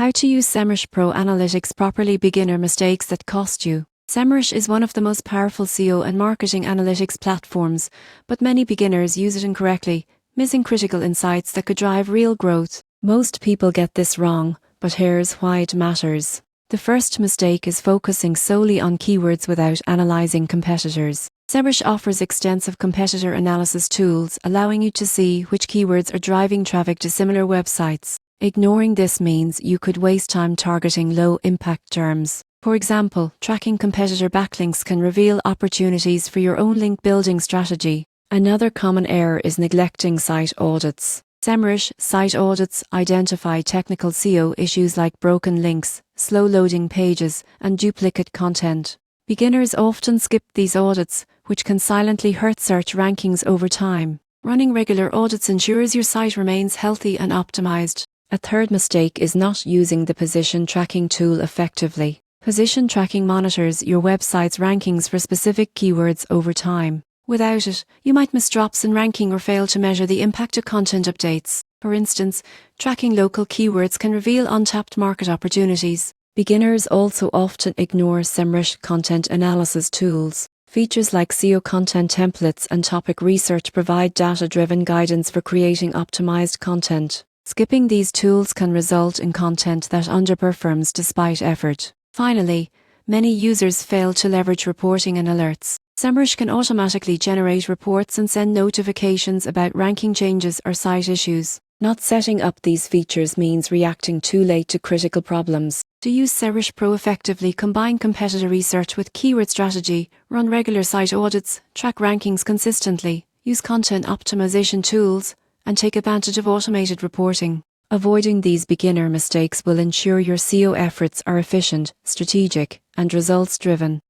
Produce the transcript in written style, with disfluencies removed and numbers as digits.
How to use SEMRush Pro Analytics properly. Beginner mistakes that cost you. SEMRush is one of the most powerful SEO and marketing analytics platforms, but many beginners use it incorrectly, missing critical insights that could drive real growth. Most people get this wrong, but here's why it matters. The first mistake is focusing solely on keywords without analyzing competitors. SEMRush offers extensive competitor analysis tools, allowing you to see which keywords are driving traffic to similar websites. Ignoring this means you could waste time targeting low-impact terms. For example, tracking competitor backlinks can reveal opportunities for your own link building strategy. Another common error is neglecting site audits. SEMRush site audits identify technical SEO issues like broken links, slow loading pages, and duplicate content. Beginners often skip these audits, which can silently hurt search rankings over time. Running regular audits ensures your site remains healthy and optimized. A third mistake is not using the position tracking tool effectively. Position tracking monitors your website's rankings for specific keywords over time. Without it, you might miss drops in ranking or fail to measure the impact of content updates. For instance, tracking local keywords can reveal untapped market opportunities. Beginners also often ignore SEMRush content analysis tools. Features like SEO content templates and topic research provide data-driven guidance for creating optimized content. Skipping these tools can result in content that underperforms despite effort. Finally, many users fail to leverage reporting and alerts. SEMRush can automatically generate reports and send notifications about ranking changes or site issues. Not setting up these features means reacting too late to critical problems. To use SEMRush Pro effectively, combine competitor research with keyword strategy, run regular site audits, track rankings consistently, use content optimization tools, and take advantage of automated reporting. Avoiding these beginner mistakes will ensure your SEO efforts are efficient, strategic, and results-driven.